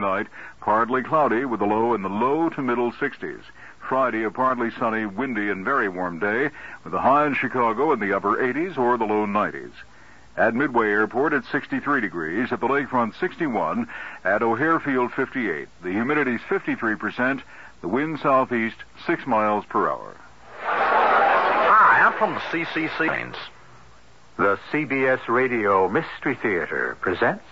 Night, partly cloudy with a low in the low to middle 60s. Friday, a partly sunny, windy, and very warm day with a high in Chicago in the upper 80s or the low 90s. At Midway Airport, it's 63 degrees. At the lakefront, 61. At O'Hare Field, 58. The humidity's 53%. The wind southeast, 6 miles per hour. Hi, I'm from the CCC. The CBS Radio Mystery Theater presents...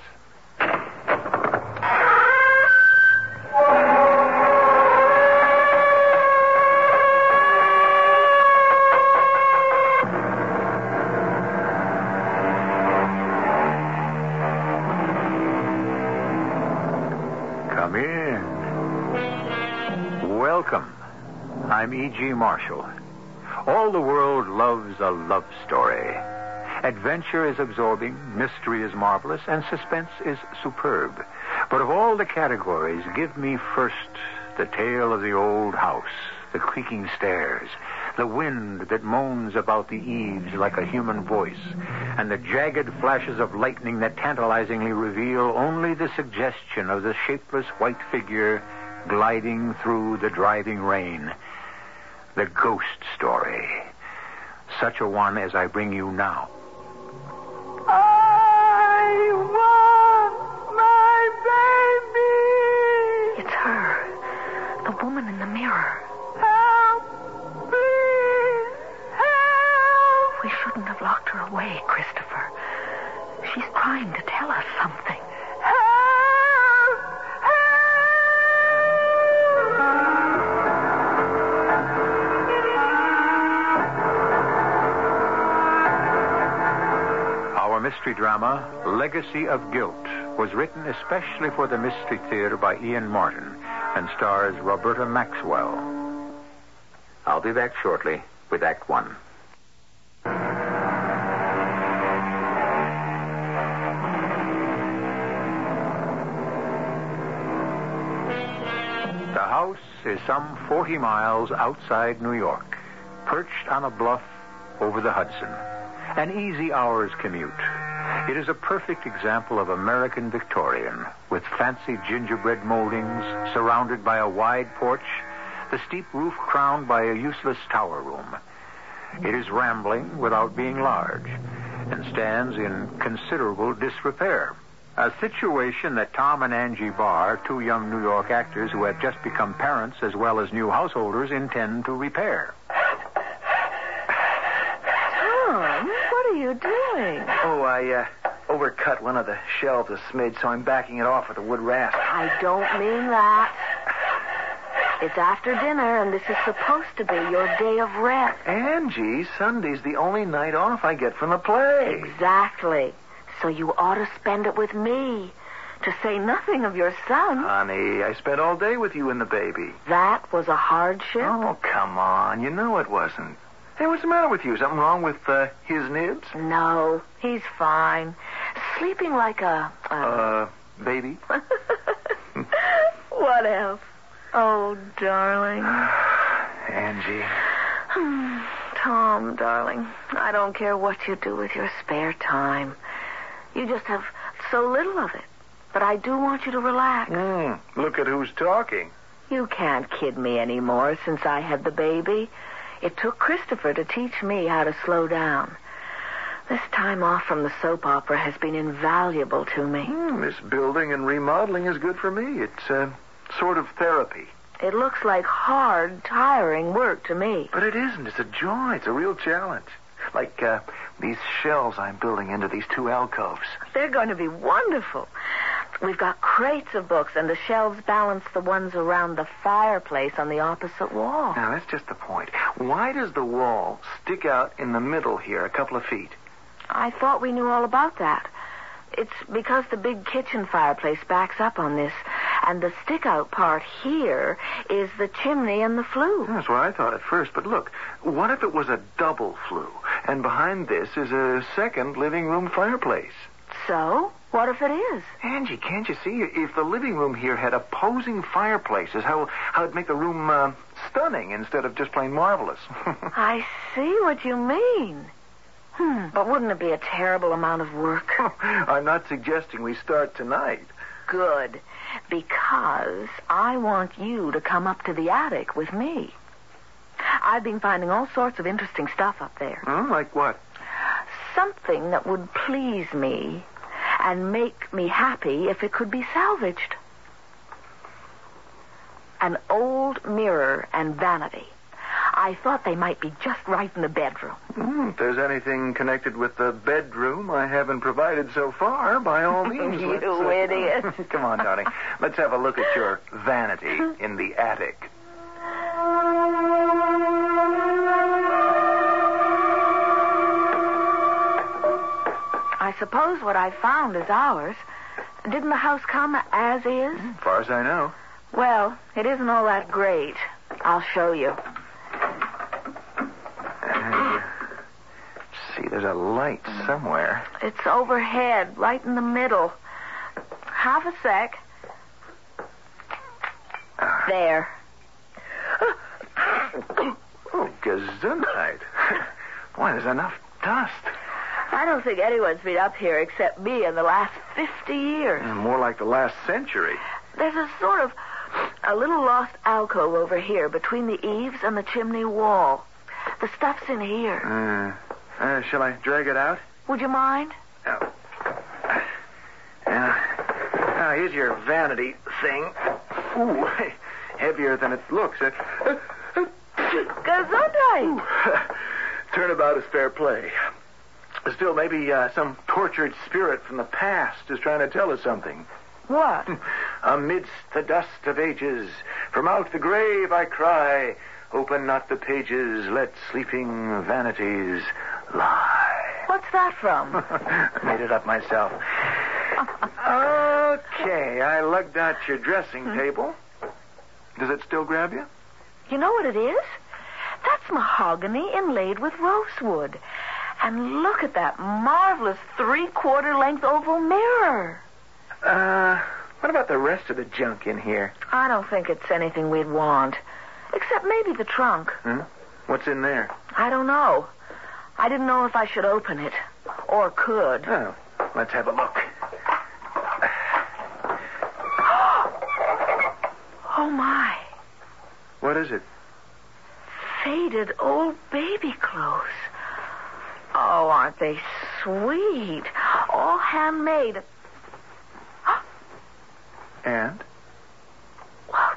Come in. Welcome. I'm E.G. Marshall. All the world loves a love story. Adventure is absorbing, mystery is marvelous, and suspense is superb. But of all the categories, give me first the tale of the old house, the creaking stairs, the wind that moans about the eaves like a human voice, and the jagged flashes of lightning that tantalizingly reveal only the suggestion of the shapeless white figure gliding through the driving rain. The ghost story. Such a one as I bring you now. I want my baby. It's her. The woman in the mirror. Help, please, help. We shouldn't have locked her away, Christopher. She's trying to tell us something. Help, Our mystery drama, Legacy of Guilt, was written especially for the Mystery Theater by Ian Martin and stars Roberta Maxwell. I'll be back shortly with Act One. The house is some 40 miles outside New York, perched on a bluff over the Hudson. An easy hour's commute. It is a perfect example of American Victorian, with fancy gingerbread moldings, surrounded by a wide porch, the steep roof crowned by a useless tower room. It is rambling without being large, and stands in considerable disrepair. A situation that Tom and Angie Barr, two young New York actors who have just become parents as well as new householders, intend to repair. What are you doing? Oh, I overcut one of the shelves a smidge, so I'm backing it off with a wood rasp. I don't mean that. It's after dinner, and this is supposed to be your day of rest. Angie, Sunday's the only night off I get from the play. Exactly. So you ought to spend it with me, to say nothing of your son. Honey, I spent all day with you and the baby. That was a hardship? Oh, come on. You know it wasn't. Hey, what's the matter with you? Something wrong with his nibs? No, he's fine. Sleeping like a baby? What else? Oh, darling. Angie. Tom, darling, I don't care what you do with your spare time. You just have so little of it. But I do want you to relax. Look at who's talking. You can't kid me anymore since I had the baby. It took Christopher to teach me how to slow down. This time off from the soap opera has been invaluable to me. This building and remodeling is good for me. It's sort of therapy. It looks like hard, tiring work to me. But it isn't. It's a joy. It's a real challenge. Like these shelves I'm building into these two alcoves. They're going to be wonderful. We've got crates of books, and the shelves balance the ones around the fireplace on the opposite wall. Now, that's just the point. Why does the wall stick out in the middle here a couple of feet? I thought we knew all about that. It's because the big kitchen fireplace backs up on this, and the stick-out part here is the chimney and the flue. That's what I thought at first, but look, what if it was a double flue, and behind this is a second living room fireplace? So? What if it is? Angie, can't you see? If the living room here had opposing fireplaces, how it'd make the room stunning instead of just plain marvelous. I see what you mean. But wouldn't it be a terrible amount of work? I'm not suggesting we start tonight. Good. Because I want you to come up to the attic with me. I've been finding all sorts of interesting stuff up there. Oh, like what? Something that would please me and make me happy if it could be salvaged. An old mirror and vanity. I thought they might be just right in the bedroom. If there's anything connected with the bedroom I haven't provided so far, by all means. You idiot. Come on, darling. Let's have a look at your vanity in the attic. I suppose what I found is ours. Didn't the house come as is? As far as I know. Well, it isn't all that great. I'll show you. See, there's a light somewhere. It's overhead, right in the middle. Half a sec. There. Oh, gesundheit. Why, there's enough dust. I don't think anyone's been up here except me in the last 50 years. More like the last century. There's a sort of a little lost alcove over here between the eaves and the chimney wall. The stuff's in here. Shall I drag it out? Would you mind? Here's your vanity thing. Ooh, heavier than it looks. Gesundheit. Turnabout is fair play. Still, maybe some tortured spirit from the past is trying to tell us something. What? Amidst the dust of ages, from out the grave I cry, open not the pages, let sleeping vanities lie. What's that from? Made it up myself. Okay, I lugged out your dressing table. Does it still grab you? You know what it is? That's mahogany inlaid with rosewood. And look at that marvelous 3/4 length oval mirror. What about the rest of the junk in here? I don't think it's anything we'd want. Except maybe the trunk. What's in there? I don't know. I didn't know if I should open it. Or could. Oh, let's have a look. Oh, my. What is it? Faded old baby clothes. Oh, aren't they sweet? All handmade. And? Well,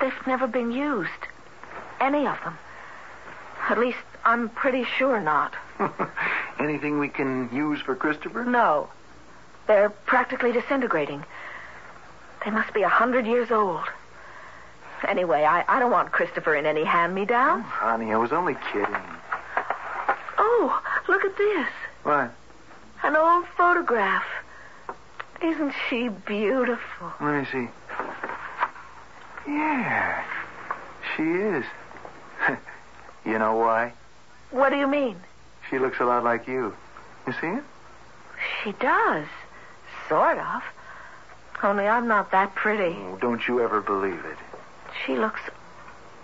they've never been used. Any of them. At least, I'm pretty sure not. Anything we can use for Christopher? No. They're practically disintegrating. They must be 100 years old. Anyway, I don't want Christopher in any hand-me-down. Oh, honey, I was only kidding. Oh, look at this. What? An old photograph. Isn't she beautiful? Let me see. Yeah, she is. You know why? What do you mean? She looks a lot like you. You see it? She does. Sort of. Only I'm not that pretty. Oh, don't you ever believe it. She looks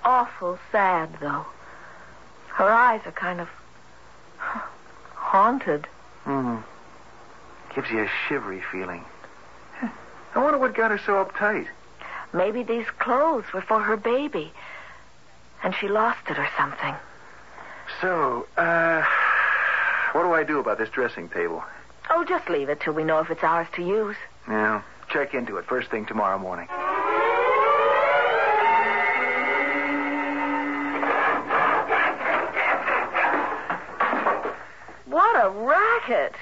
awful sad, though. Her eyes are kind of haunted. Gives you a shivery feeling. I wonder what got her so uptight. Maybe these clothes were for her baby, and she lost it or something. So, what do I do about this dressing table? Oh, just leave it till we know if it's ours to use. Yeah, check into it first thing tomorrow morning. What a racket.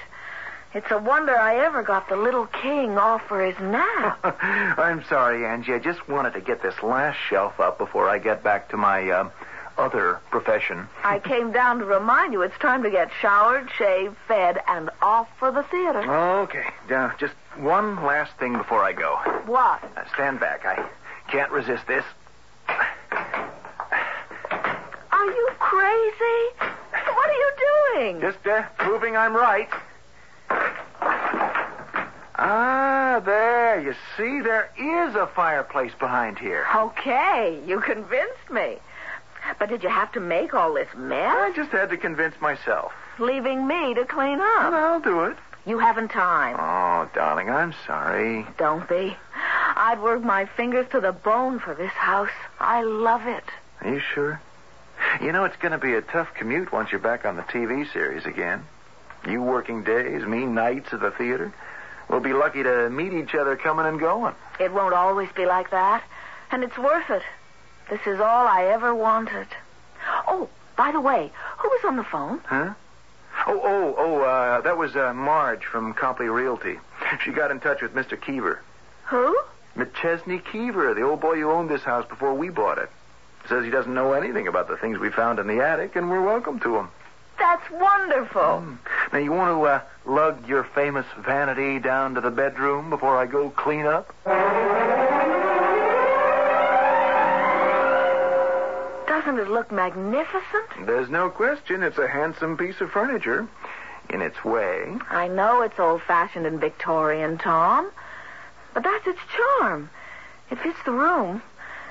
It's a wonder I ever got the little king off for his nap. I'm sorry, Angie. I just wanted to get this last shelf up before I get back to my other profession. I came down to remind you it's time to get showered, shaved, fed, and off for the theater. Okay. Just one last thing before I go. What? Stand back. I can't resist this. Are you crazy? What are you doing? Just proving I'm right. There. You see, there is a fireplace behind here. Okay, you convinced me. But did you have to make all this mess? I just had to convince myself. Leaving me to clean up. I'll do it. You haven't time. Oh, darling, I'm sorry. Don't be. I'd work my fingers to the bone for this house. I love it. Are you sure? You know, it's going to be a tough commute once you're back on the TV series again. You working days, me nights at the theater. We'll be lucky to meet each other coming and going. It won't always be like that. And it's worth it. This is all I ever wanted. Oh, by the way, who was on the phone? Huh? That was Marge from Copley Realty. She got in touch with Mr. Keever. Who? McChesney Keever, the old boy who owned this house before we bought it. Says he doesn't know anything about the things we found in the attic, and we're welcome to him. That's wonderful. Now, you want to lug your famous vanity down to the bedroom before I go clean up? Doesn't it look magnificent? There's no question it's a handsome piece of furniture in its way. I know it's old-fashioned and Victorian, Tom, but that's its charm. It fits the room.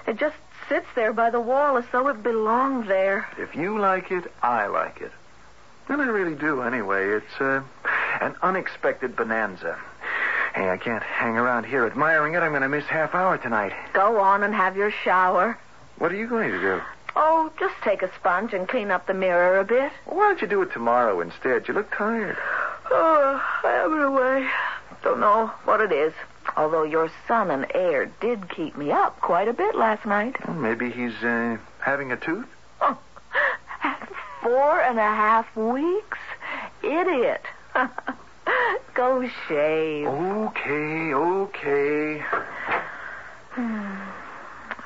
It just sits there by the wall as though it belonged there. If you like it, I like it. And I really do, anyway. It's an unexpected bonanza. Hey, I can't hang around here admiring it. I'm going to miss half hour tonight. Go on and have your shower. What are you going to do? Oh, just take a sponge and clean up the mirror a bit. Why don't you do it tomorrow instead? You look tired. Oh, I have it away. Don't know what it is. Although your son and heir did keep me up quite a bit last night. Well, maybe he's having a tooth? Oh, at 4.5 weeks? Idiot. Go shave. Okay.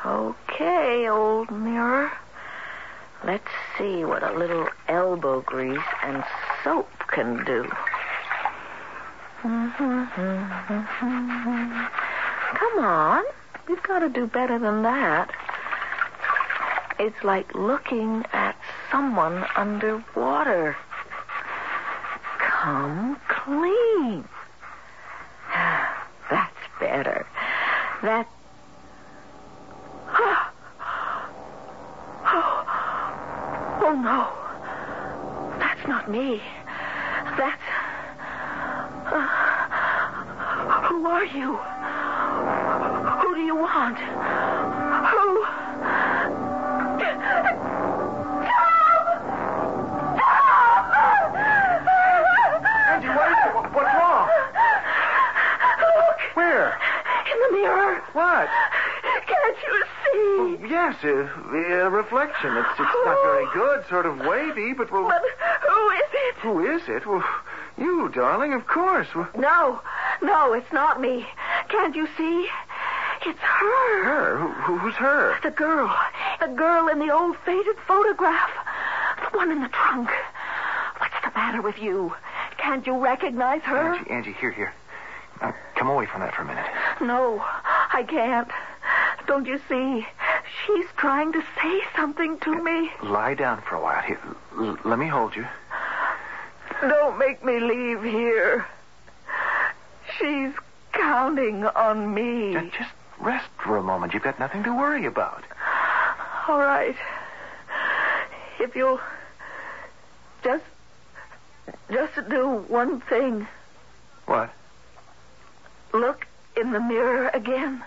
Okay, old mirror. Let's see what a little elbow grease and soap can do. Come on. You've got to do better than that. It's like looking at someone underwater. Come clean. That's better. Oh, no. That's not me. That's... who are you? Who do you want? Who? Angie, what's wrong? Look. Where? In the mirror. What? Can't you see? Oh, yes, a reflection. It's not very good, sort of wavy, but we'll... But who is it? Who is it? Well, you, darling, of course. No, it's not me. Can't you see? It's her. Her? Who's her? The girl in the old faded photograph. The one in the trunk. What's the matter with you? Can't you recognize her? Angie, here. Now, come away from that for a minute. No, I can't. Don't you see? She's trying to say something to me. Lie down for a while. Here, let me hold you. Don't make me leave here. She's counting on me. Just rest for a moment. You've got nothing to worry about. All right. If you'll just do one thing. What? Look in the mirror again.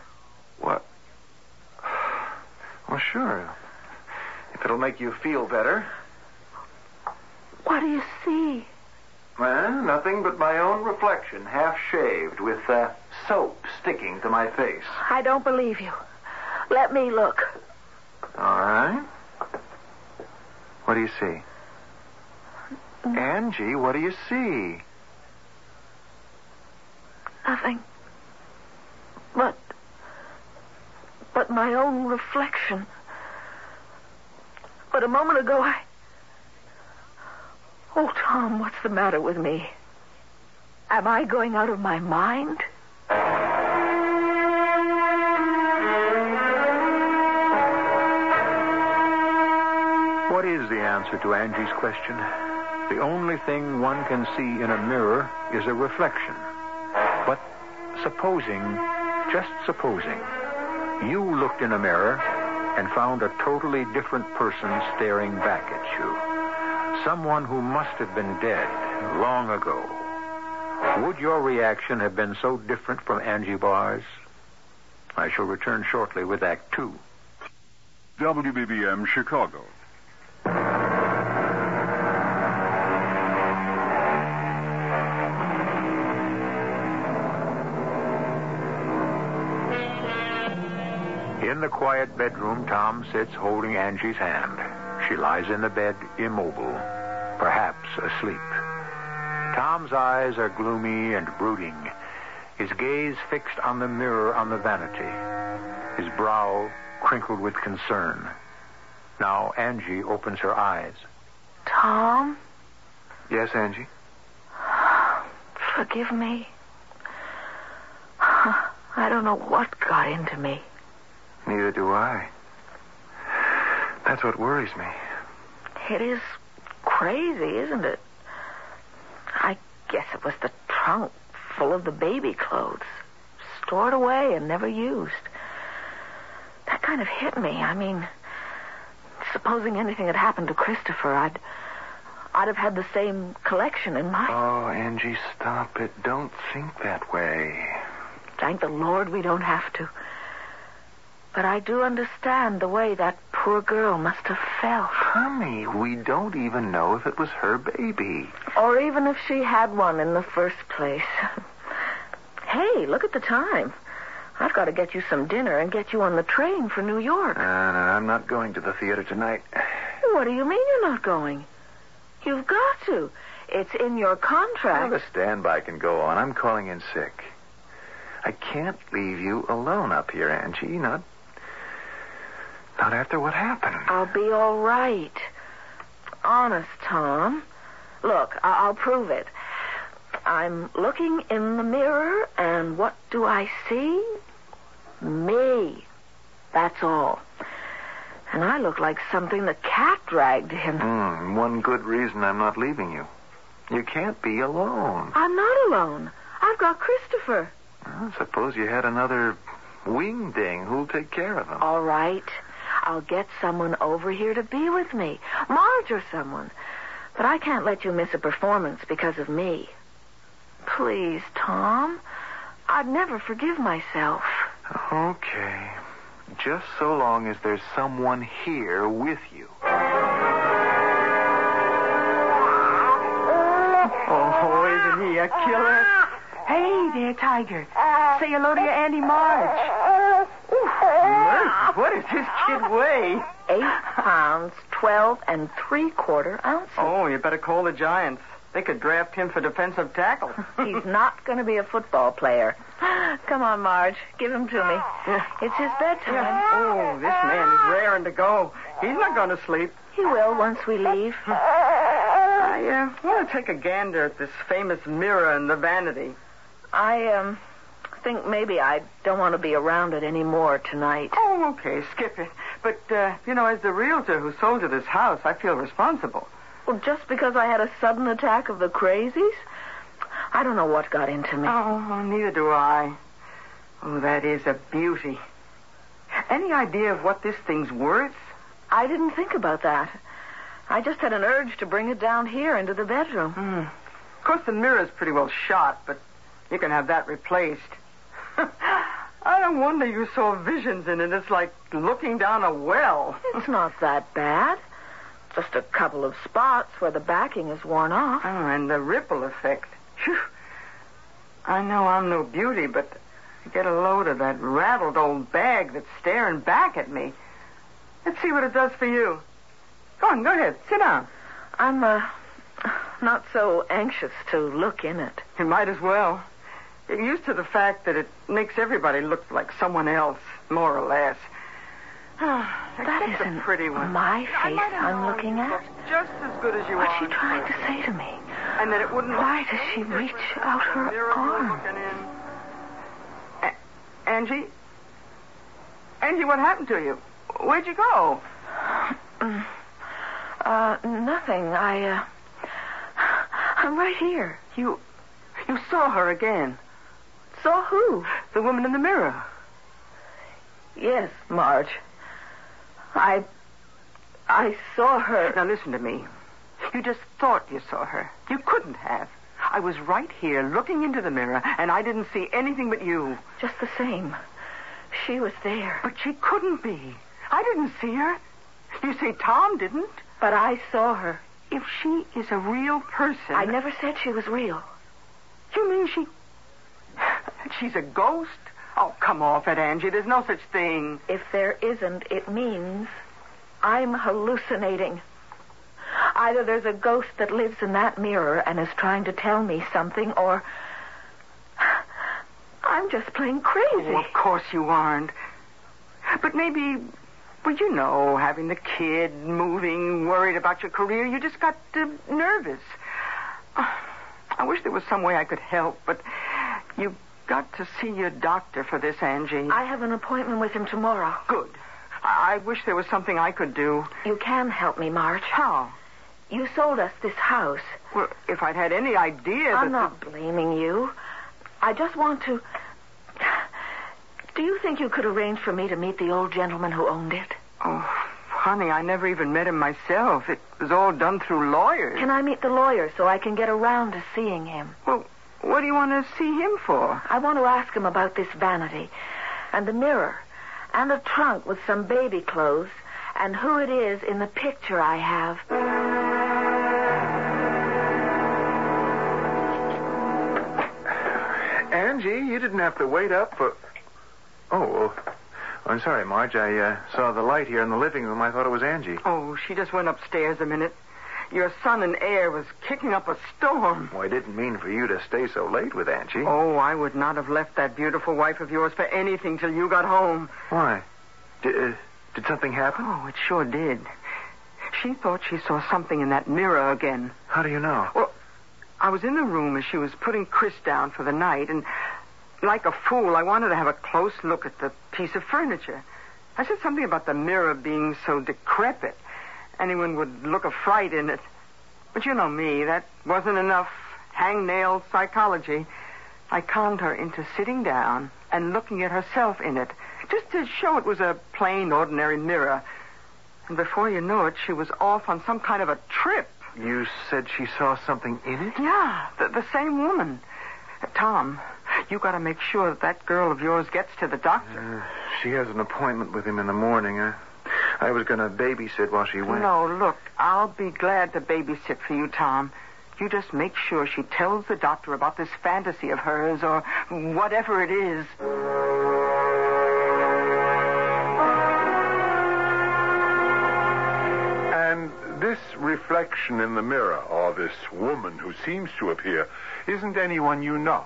What? Well, sure. If it'll make you feel better. What do you see? Well, nothing but my own reflection, half shaved, with soap sticking to my face. I don't believe you. Let me look. All right. What do you see? Angie, what do you see? Nothing. But my own reflection. But a moment ago, Oh, Tom, what's the matter with me? Am I going out of my mind? What is the answer to Angie's question? The only thing one can see in a mirror is a reflection. But just supposing, you looked in a mirror and found a totally different person staring back at you. Someone who must have been dead long ago. Would your reaction have been so different from Angie Barr's? I shall return shortly with Act 2. WBBM Chicago. In the quiet bedroom, Tom sits holding Angie's hand. She lies in the bed, immobile, perhaps asleep. Tom's eyes are gloomy and brooding, his gaze fixed on the mirror on the vanity, his brow crinkled with concern. Now Angie opens her eyes. Tom? Yes, Angie? Forgive me. I don't know what got into me. Neither do I. That's what worries me. It is crazy, isn't it? I guess it was the trunk full of the baby clothes, stored away and never used. That kind of hit me. I mean, supposing anything had happened to Christopher, I'd have had the same collection in my... Oh, Angie, stop it. Don't think that way. Thank the Lord we don't have to. But I do understand the way that poor girl must have felt. Honey, we don't even know if it was her baby. Or even if she had one in the first place. Hey, look at the time. I've got to get you some dinner and get you on the train for New York. No, I'm not going to the theater tonight. What do you mean you're not going? You've got to. It's in your contract. Well, the standby can go on. I'm calling in sick. I can't leave you alone up here, Angie. Not after what happened. I'll be all right. Honest, Tom. Look, I'll prove it. I'm looking in the mirror, and what do I see? Me. That's all. And I look like something the cat dragged him. One good reason I'm not leaving you. You can't be alone. I'm not alone. I've got Christopher. Well, suppose you had another wingding. Who'll take care of him? All right. I'll get someone over here to be with me. Marge or someone. But I can't let you miss a performance because of me. Please, Tom. I'd never forgive myself. Okay. Just so long as there's someone here with you. Oh, isn't he a killer? Hey there, Tiger. Say hello to your Auntie Marge. Mercy, what does this kid weigh? 8 pounds, 12 3/4 ounces. Oh, you better call the Giants. They could draft him for defensive tackle. He's not going to be a football player. Come on, Marge. Give him to me. It's his bedtime. Oh, this man is raring to go. He's not going to sleep. He will once we leave. I want to take a gander at this famous mirror in the vanity. I think maybe I don't want to be around it anymore tonight. Oh, okay, skip it. But, as the realtor who sold you this house, I feel responsible. Well, just because I had a sudden attack of the crazies? I don't know what got into me. Oh, neither do I. Oh, that is a beauty. Any idea of what this thing's worth? I didn't think about that. I just had an urge to bring it down here into the bedroom. Of course, the mirror's pretty well shot, but you can have that replaced. I don't wonder you saw visions in it. It's like looking down a well. It's not that bad. Just a couple of spots where the backing is worn off. Oh, and the ripple effect. Phew. I know I'm no beauty, but get a load of that rattled old bag that's staring back at me. Let's see what it does for you. Go on, go ahead. Sit down. I'm, not so anxious to look in it. You might as well. Get used to the fact that it makes everybody look like someone else, more or less. That isn't a pretty one. my face I'm looking at. Just as good as you are. What's she trying to say to me? And that it wouldn't. Why does she reach out her arm? Angie? Angie, what happened to you? Where'd you go? Nothing. I'm right here. You saw her again. Saw who? The woman in the mirror. Yes, Marge. I saw her. Now listen to me. You just thought you saw her. You couldn't have. I was right here looking into the mirror, and I didn't see anything but you. Just the same. She was there. But she couldn't be. I didn't see her. You say Tom didn't? But I saw her. If she is a real person... I never said she was real. You mean she's a ghost? Oh, come off it, Angie. There's no such thing. If there isn't, it means I'm hallucinating. Either there's a ghost that lives in that mirror and is trying to tell me something, or I'm just plain crazy. Oh, of course you aren't. But maybe, well, you know, having the kid, moving, worried about your career, you just got nervous. I wish there was some way I could help, but you've got to see your doctor for this, Angie. I have an appointment with him tomorrow. Good. I wish there was something I could do. You can help me, Marge. How? You sold us this house. Well, if I'd had any idea I'm not blaming you. I just want to... Do you think you could arrange for me to meet the old gentleman who owned it? Oh, honey, I never even met him myself. It was all done through lawyers. Can I meet the lawyer so I can get around to seeing him? Well, what do you want to see him for? I want to ask him about this vanity and the mirror and the trunk with some baby clothes and who it is in the picture I have. Angie, you didn't have to wait up for... Oh, I'm sorry, Marge. I saw the light here in the living room. I thought it was Angie. Oh, she just went upstairs a minute. Your son and heir was kicking up a storm. Well, I didn't mean for you to stay so late with Angie. Oh, I would not have left that beautiful wife of yours for anything till you got home. Why? Did something happen? Oh, it sure did. She thought she saw something in that mirror again. How do you know? Well, I was in the room as she was putting Chris down for the night, and like a fool, I wanted to have a close look at the piece of furniture. I said something about the mirror being so decrepit. Anyone would look a fright in it. But you know me, that wasn't enough hangnail psychology. I calmed her into sitting down and looking at herself in it, just to show it was a plain, ordinary mirror. And before you know it, she was off on some kind of a trip. You said she saw something in it? Yeah, the same woman. Tom, you got to make sure that girl of yours gets to the doctor. She has an appointment with him in the morning. I was going to babysit while she went. No, look, I'll be glad to babysit for you, Tom. You just make sure she tells the doctor about this fantasy of hers or whatever it is. And this reflection in the mirror, or this woman who seems to appear, isn't anyone you know?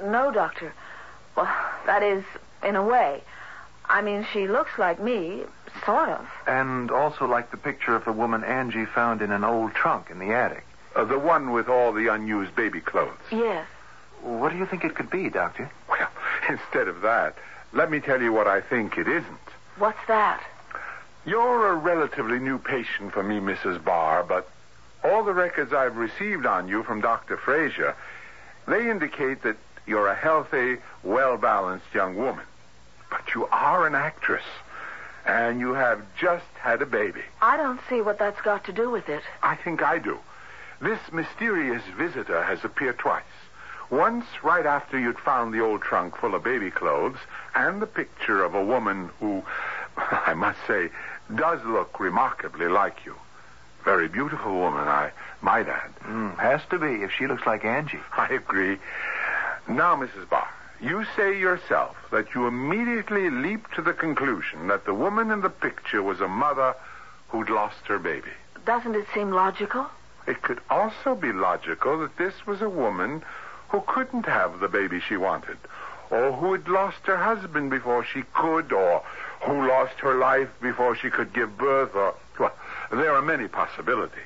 No, Doctor. Well, that is, in a way. I mean, she looks like me, sort of. And also like the picture of the woman Angie found in an old trunk in the attic. The one with all the unused baby clothes. Yes. What do you think it could be, Doctor? Well, instead of that, let me tell you what I think it isn't. What's that? You're a relatively new patient for me, Mrs. Barr, but all the records I've received on you from Dr. Frazier, they indicate that you're a healthy, well-balanced young woman. But you are an actress, and you have just had a baby. I don't see what that's got to do with it. I think I do. This mysterious visitor has appeared twice. Once right after you'd found the old trunk full of baby clothes and the picture of a woman who, I must say, does look remarkably like you. Very beautiful woman, I might add. Has to be, if she looks like Angie. I agree. Now, Mrs. Barr, you say yourself that you immediately leaped to the conclusion that the woman in the picture was a mother who'd lost her baby. Doesn't it seem logical? It could also be logical that this was a woman who couldn't have the baby she wanted, or who had lost her husband before she could, or who lost her life before she could give birth, or... Well, there are many possibilities.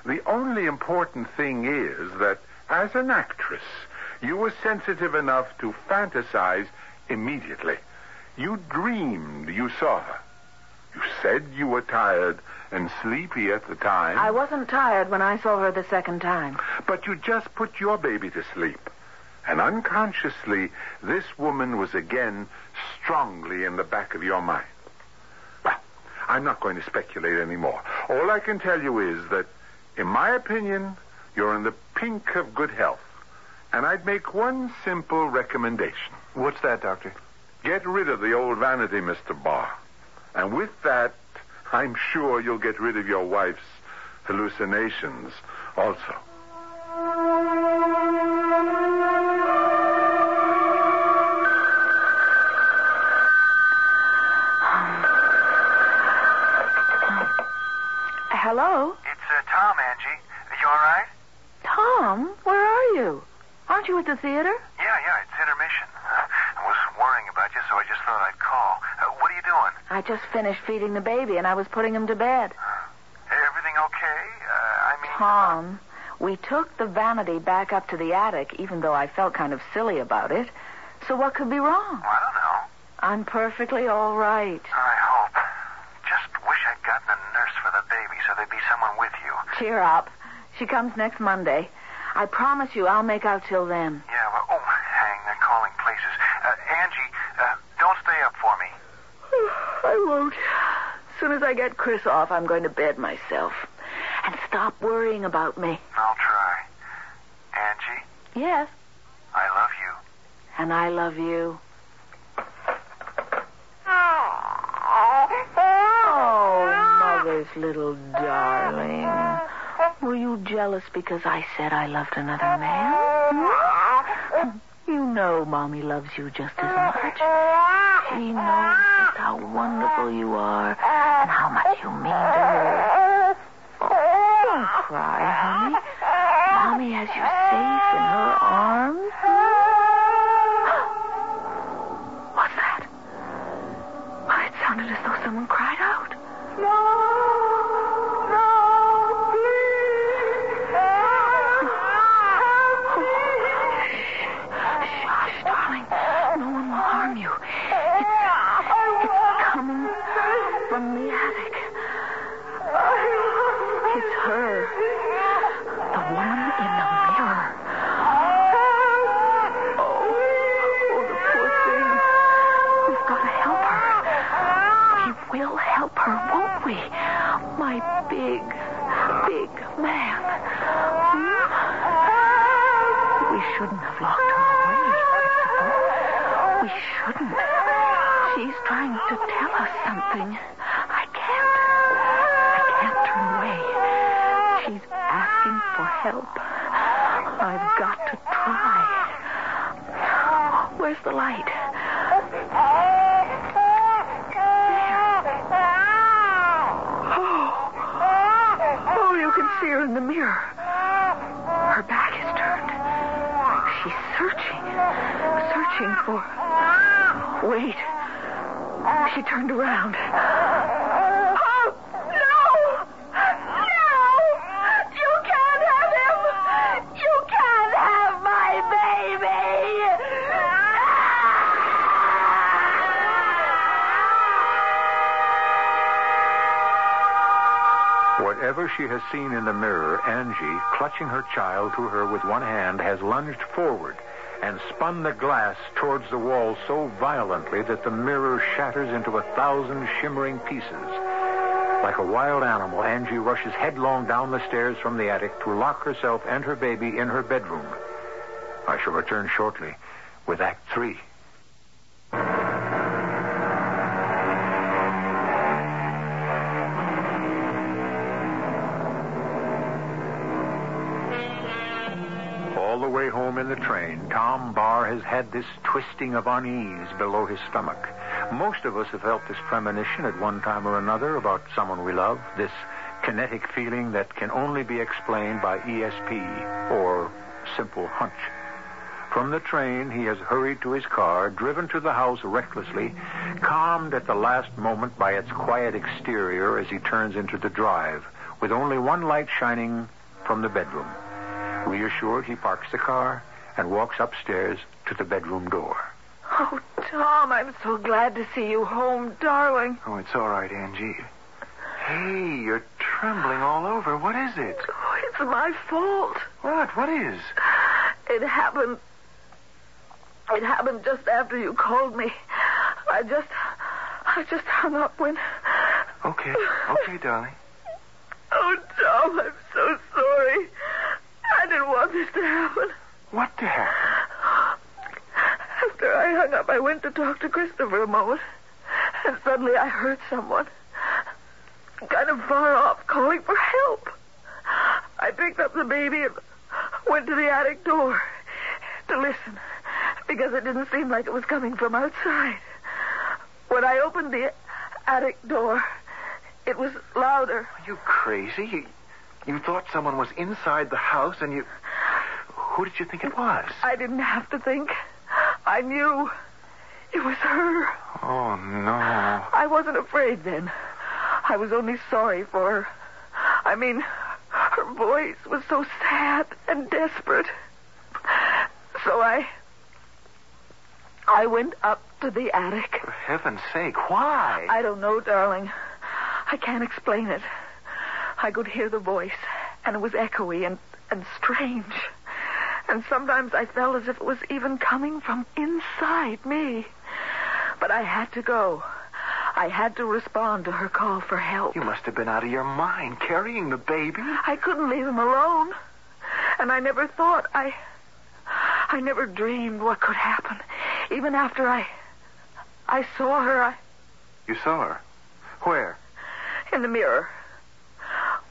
The only important thing is that, as an actress, you were sensitive enough to fantasize immediately. You dreamed you saw her. You said you were tired and sleepy at the time. I wasn't tired when I saw her the second time. But you just put your baby to sleep. And unconsciously, this woman was again strongly in the back of your mind. Well, I'm not going to speculate anymore. All I can tell you is that, in my opinion, you're in the pink of good health. And I'd make one simple recommendation. What's that, Doctor? Get rid of the old vanity, Mr. Barr. And with that, I'm sure you'll get rid of your wife's hallucinations also. Hello? It's Tom, Angie. You all right? Tom, where are you? Aren't you at the theater? Yeah, it's intermission. I was worrying about you, so I just thought I'd call. What are you doing? I just finished feeding the baby, and I was putting him to bed. Everything okay? Tom, we took the vanity back up to the attic, even though I felt kind of silly about it. So what could be wrong? I don't know. I'm perfectly all right. I hope. Just wish I'd gotten a nurse for the baby so there'd be someone with you. Cheer up. She comes next Monday. I promise you I'll make out till then. Yeah, well, hang, they're calling places. Angie, don't stay up for me. I won't. As soon as I get Chris off, I'm going to bed myself. And stop worrying about me. I'll try. Angie? Yes? I love you. And I love you. Oh, Mother's little darling. Were you jealous because I said I loved another man? You know Mommy loves you just as much. She knows just how wonderful you are and how much you mean to her. Oh, don't cry, honey. Mommy has you safe in her arms. What's that? Why, it sounded as though someone cried out. Hush, darling. No one will harm you. It's coming from the attic. It's her. The woman in the mirror. Oh, the poor thing. We've got to help her. We will help her, won't we? My big man. We shouldn't have locked her away, Christopher. We shouldn't. She's trying to tell us something. I can't turn away. She's asking for help. I've got to try. Where's the light? Oh, you can see her in the mirror. Her back is turned. She's searching for... Wait. She turned around. Oh, no! You can't have him! You can't have my baby! Whatever she has seen in the mirror, Angie, clutching her child to her with one hand, has lunged forward and spun the glass towards the wall so violently that the mirror shatters into 1,000 shimmering pieces. Like a wild animal, Angie rushes headlong down the stairs from the attic to lock herself and her baby in her bedroom. I shall return shortly with Act 3. All the way home in the train, Tom Barr has had this twisting of unease below his stomach. Most of us have felt this premonition at one time or another about someone we love, this kinetic feeling that can only be explained by ESP or simple hunch. From the train, he has hurried to his car, driven to the house recklessly, calmed at the last moment by its quiet exterior as he turns into the drive, with only one light shining from the bedroom. Reassured, he parks the car and walks upstairs to the bedroom door. Oh, Tom, I'm so glad to see you home, darling. Oh, it's all right, Angie. Hey, you're trembling all over. What is it? Oh, it's my fault. What? What is? It happened just after you called me. I just hung up when... Okay, darling. Oh, Tom, I'm so sorry. I didn't want want this to happen. What to happen? After I hung up, I went to talk to Christopher a moment. And suddenly I heard someone, kind of far off, calling for help. I picked up the baby and went to the attic door to listen, because it didn't seem like it was coming from outside. When I opened the attic door, it was louder. Are you crazy? You thought someone was inside the house, and you... Who did you think it was? I didn't have to think. I knew. It was her. Oh, no. I wasn't afraid then. I was only sorry for her. I mean, her voice was so sad and desperate. So I went up to the attic. For heaven's sake, why? I don't know, darling. I can't explain it. I could hear the voice, and it was echoey and strange. And sometimes I felt as if it was even coming from inside me. But I had to go. I had to respond to her call for help. You must have been out of your mind carrying the baby. I couldn't leave him alone. And I never thought, I never dreamed what could happen. Even after I saw her, You saw her? Where? In the mirror.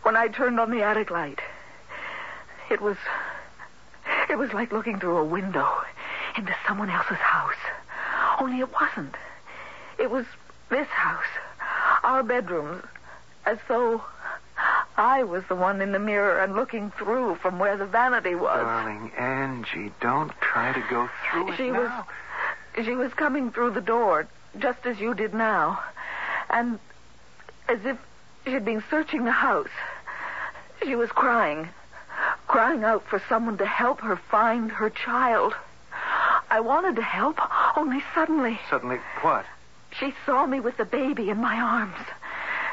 When I turned on the attic light, it was like looking through a window into someone else's house. Only it wasn't. It was this house, our bedrooms, as though I was the one in the mirror and looking through from where the vanity was. Darling Angie, don't try to go through it now. She was coming through the door, just as you did now. And as if she'd been searching the house. She was crying out for someone to help her find her child. I wanted to help, only suddenly... Suddenly what? She saw me with the baby in my arms,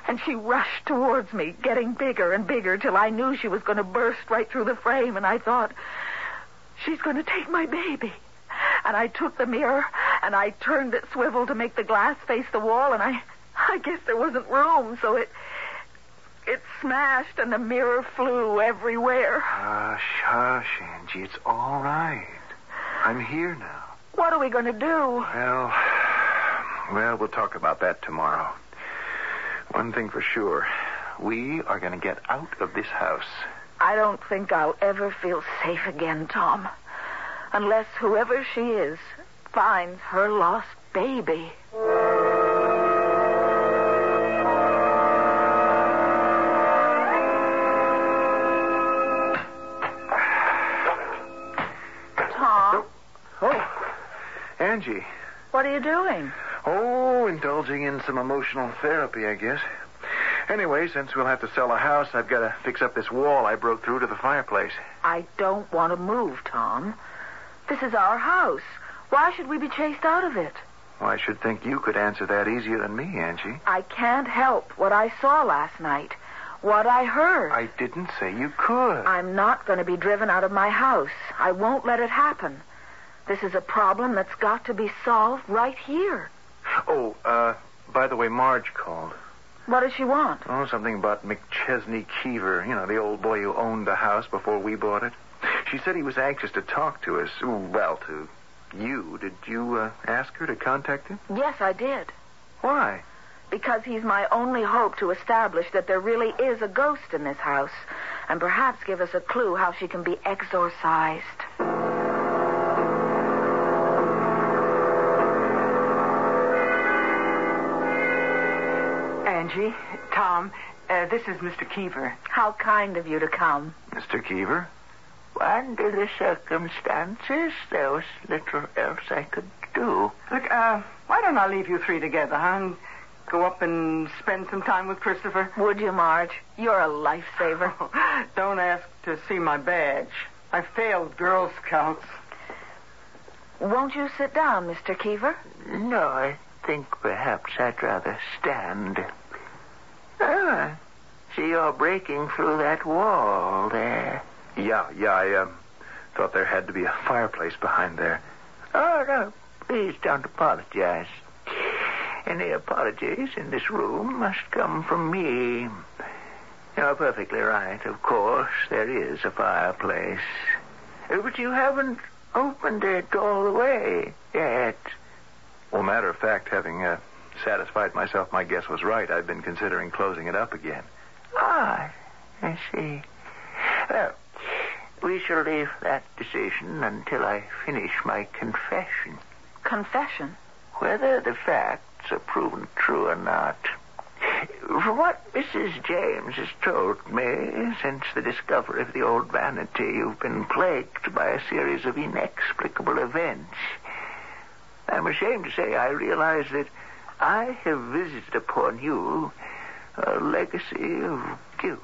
and she rushed towards me, getting bigger and bigger, till I knew she was going to burst right through the frame, and I thought, she's going to take my baby. And I took the mirror, and I turned it swivel to make the glass face the wall, and I guess there wasn't room, so it smashed, and the mirror flew everywhere. Hush, Angie. It's all right. I'm here now. What are we going to do? Well, we'll talk about that tomorrow. One thing for sure. We are going to get out of this house. I don't think I'll ever feel safe again, Tom. Unless whoever she is finds her lost baby. Tom? Oh, Angie. What are you doing? Oh, indulging in some emotional therapy, I guess. Anyway, since we'll have to sell a house, I've got to fix up this wall I broke through to the fireplace. I don't want to move, Tom. This is our house. Why should we be chased out of it? Well, I should think you could answer that easier than me, Angie. I can't help what I saw last night, what I heard. I didn't say you could. I'm not going to be driven out of my house. I won't let it happen. This is a problem that's got to be solved right here. Oh, by the way, Marge called. What does she want? Oh, something about McChesney Keever, the old boy who owned the house before we bought it. She said he was anxious to talk to us. Well, to you. Did you ask her to contact him? Yes, I did. Why? Because he's my only hope to establish that there really is a ghost in this house, and perhaps give us a clue how she can be exorcised. Angie, Tom, this is Mr. Keever. How kind of you to come. Mr. Keever? Under the circumstances, there was little else I could do. Look, why don't I leave you three together, huh? And go up and spend some time with Christopher? Would you, Marge? You're a lifesaver. Don't ask to see my badge. I failed Girl Scouts. Won't you sit down, Mr. Keever? No, I think perhaps I'd rather stand. See, you're breaking through that wall there. Yeah, I thought there had to be a fireplace behind there. Oh, no, please don't apologize. Any apologies in this room must come from me. You're perfectly right, of course. There is a fireplace. But you haven't opened it all the way yet. Well, matter of fact, having satisfied myself my guess was right, I've been considering closing it up again. Ah, I see. Well, we shall leave that decision until I finish my confession. Confession? Whether the facts are proven true or not. From what Mrs. James has told me, since the discovery of the old vanity, you've been plagued by a series of inexplicable events. I'm ashamed to say I realize that I have visited upon you a legacy of guilt.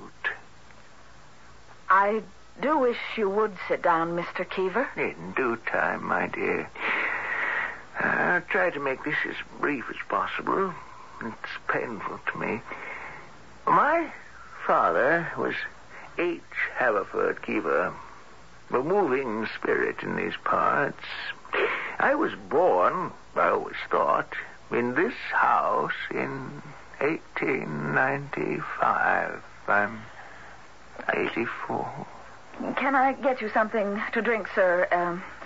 I do wish you would sit down, Mr. Keever. In due time, my dear. I'll try to make this as brief as possible. It's painful to me. My father was H. Haverford Keever, a moving spirit in these parts. I was born, I always thought, in this house in 1895. I'm 84. Can I get you something to drink, sir?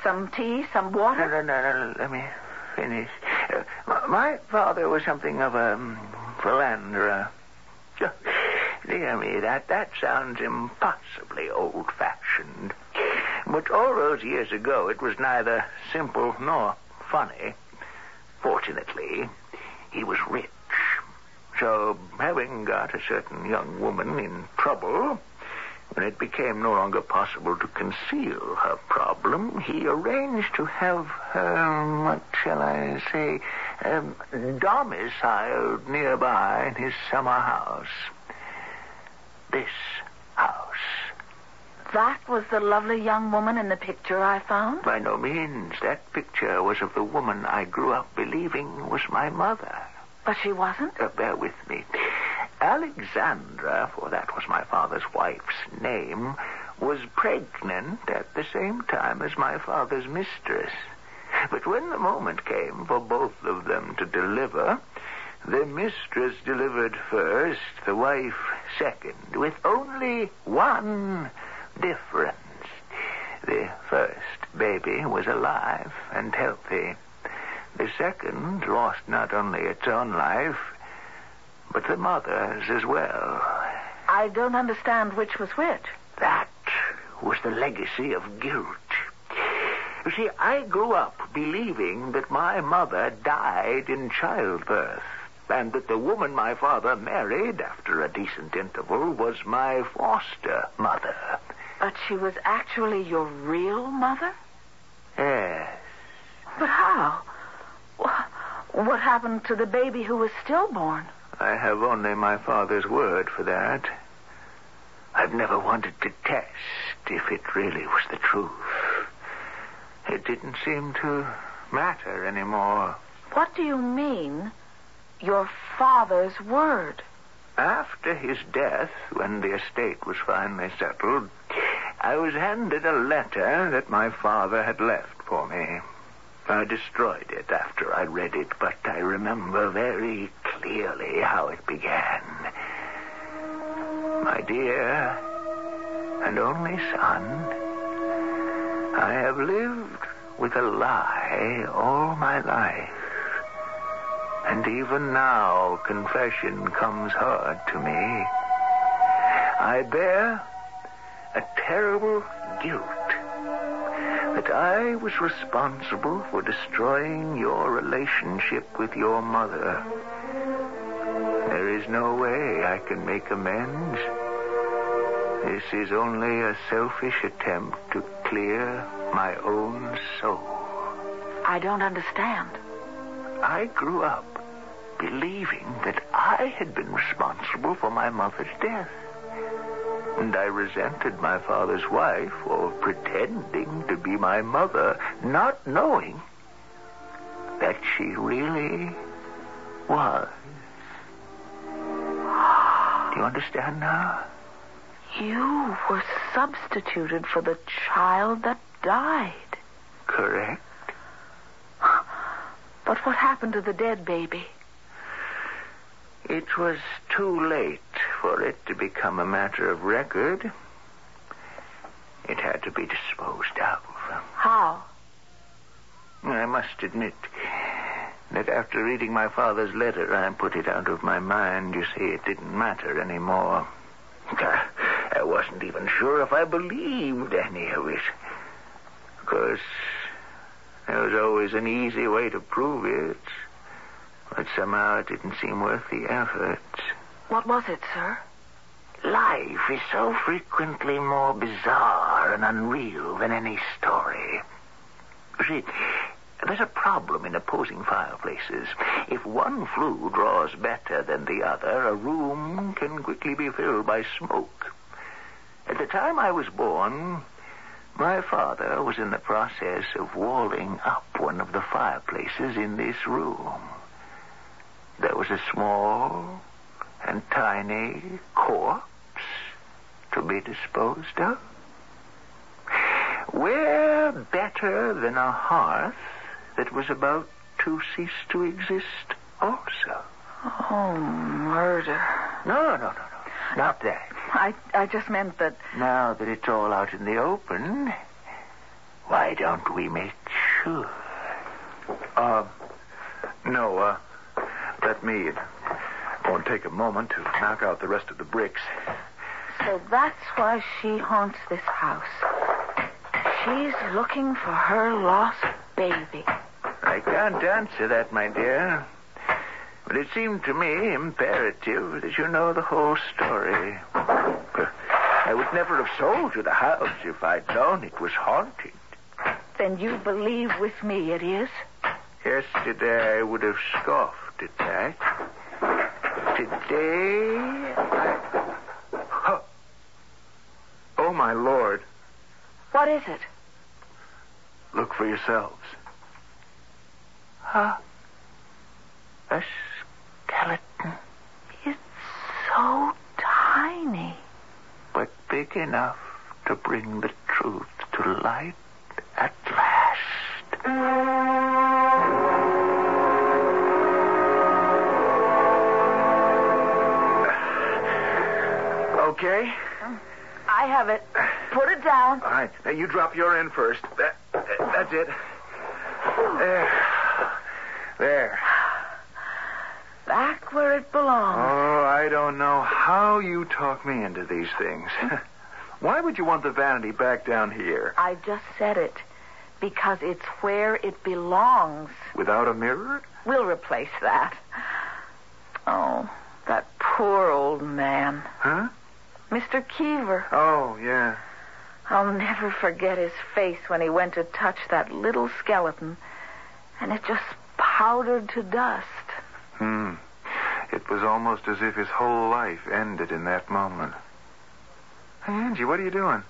Some tea, some water? No. Let me finish. My father was something of a philanderer. Dear me, that sounds impossibly old-fashioned. But all those years ago, it was neither simple nor funny. Fortunately, he was rich. So, having got a certain young woman in trouble, when it became no longer possible to conceal her problem, he arranged to have her, what shall I say, domiciled nearby in his summer house. This house. That was the lovely young woman in the picture I found? By no means. That picture was of the woman I grew up believing was my mother. But she wasn't? Bear with me. Alexandra, for that was my father's wife's name, was pregnant at the same time as my father's mistress. But when the moment came for both of them to deliver, the mistress delivered first, the wife second, with only one difference. The first baby was alive and healthy. The second lost not only its own life, but the mother's as well. I don't understand which was which. That was the legacy of guilt. You see, I grew up believing that my mother died in childbirth, and that the woman my father married after a decent interval was my foster mother. But she was actually your real mother? Yes. But how? What happened to the baby who was stillborn? I have only my father's word for that. I've never wanted to test if it really was the truth. It didn't seem to matter anymore. What do you mean, your father's word? After his death, when the estate was finally settled, I was handed a letter that my father had left for me. I destroyed it after I read it, but I remember very clearly how it began. My dear and only son, I have lived with a lie all my life. And even now, confession comes hard to me. I bear a terrible guilt that I was responsible for destroying your relationship with your mother. There is no way I can make amends. This is only a selfish attempt to clear my own soul. I don't understand. I grew up believing that I had been responsible for my mother's death. And I resented my father's wife for pretending to be my mother, not knowing that she really was. Do you understand now? You were substituted for the child that died. Correct. But what happened to the dead baby? It was too late for it to become a matter of record. It had had to be disposed of. How? I must admit that after reading my father's letter, I put it out of my mind. You see, it didn't matter anymore. I wasn't even sure if I believed any of it. Of course, there was always an easy way to prove it. But somehow it didn't seem worth the effort. What was it, sir? Life is so frequently more bizarre and unreal than any story. You see, there's a problem in opposing fireplaces. If one flue draws better than the other, a room can quickly be filled by smoke. At the time I was born, my father was in the process of walling up one of the fireplaces in this room. There was a small and tiny corpse to be disposed of. Where better than a hearth that was about to cease to exist also? Oh, murder. No. Not that. I just meant that... Now that it's all out in the open, why don't we make sure? No, let me. It won't take a moment to knock out the rest of the bricks. So that's why she haunts this house. She's looking for her lost baby. I can't answer that, my dear. But it seemed to me imperative that you know the whole story. I would never have sold you the house if I'd known it was haunted. Then you believe with me it is? Yesterday I would have scoffed at that. Today, Oh, my Lord. What is it? Look for yourselves. A skeleton. It's so tiny. But big enough to bring the truth to light at last. Okay? I have it. Put it down. All right. Now, you drop your end first. That's it. There. Back where it belongs. Oh, I don't know how you talk me into these things. Why would you want the vanity back down here? I just said it. Because it's where it belongs. Without a mirror? We'll replace that. Oh, that poor old man. Huh? Mr. Keever. Oh, yeah. I'll never forget his face when he went to touch that little skeleton, and it just powdered to dust. It was almost as if his whole life ended in that moment. Hey, Angie, what are you doing?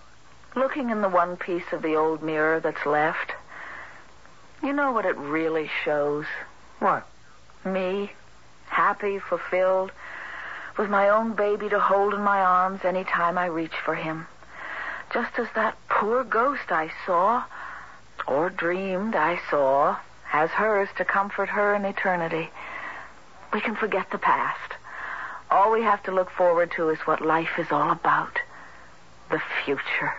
Looking in the one piece of the old mirror that's left. You know what it really shows? What? Me, happy, fulfilled, with my own baby to hold in my arms any time I reach for him. Just as that poor ghost I saw, or dreamed I saw, has hers to comfort her in eternity. We can forget the past. All we have to look forward to is what life is all about. The future.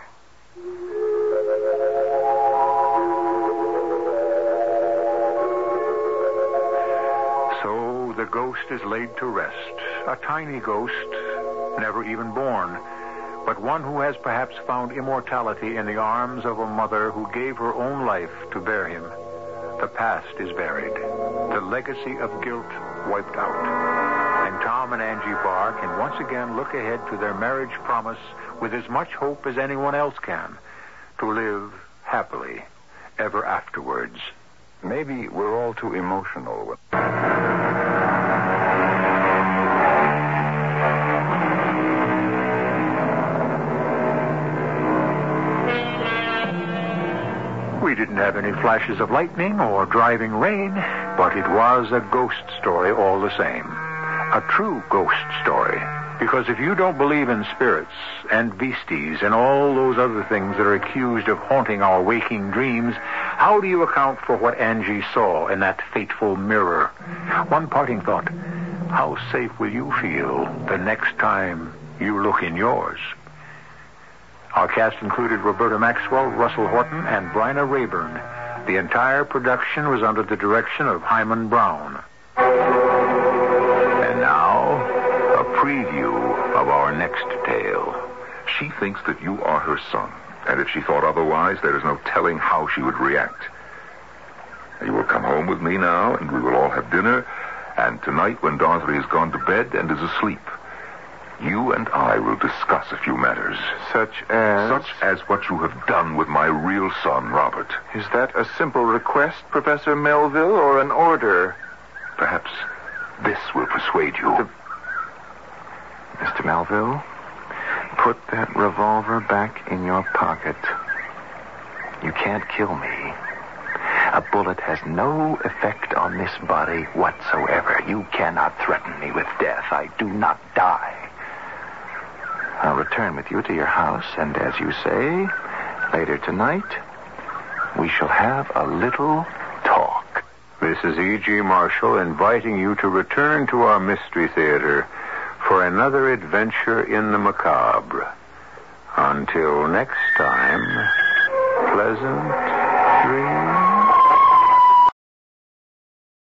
So the ghost is laid to rest. A tiny ghost, never even born, but one who has perhaps found immortality in the arms of a mother who gave her own life to bear him. The past is buried. The legacy of guilt wiped out. And Tom and Angie Barr can once again look ahead to their marriage promise with as much hope as anyone else can, to live happily ever afterwards. Maybe we're all too emotional. We didn't have any flashes of lightning or driving rain, but it was a ghost story all the same. A true ghost story. Because if you don't believe in spirits and beasties and all those other things that are accused of haunting our waking dreams, how do you account for what Angie saw in that fateful mirror? One parting thought: how safe will you feel the next time you look in yours? Our cast included Roberta Maxwell, Russell Horton, and Bryna Rayburn. The entire production was under the direction of Himan Brown. And now, a preview of our next tale. She thinks that you are her son, and if she thought otherwise, there is no telling how she would react. You will come home with me now, and we will all have dinner, and tonight, when Dorothy has gone to bed and is asleep, you and I will discuss a few matters. Such as? Such as what you have done with my real son, Robert. Is that a simple request, Professor Melville, or an order? Perhaps this will persuade you. Mr. Melville, put that revolver back in your pocket. You can't kill me. A bullet has no effect on this body whatsoever. You cannot threaten me with death. I do not die. I'll return with you to your house, and as you say, later tonight, we shall have a little talk. This is E.G. Marshall inviting you to return to our Mystery Theater for another adventure in the macabre. Until next time, pleasant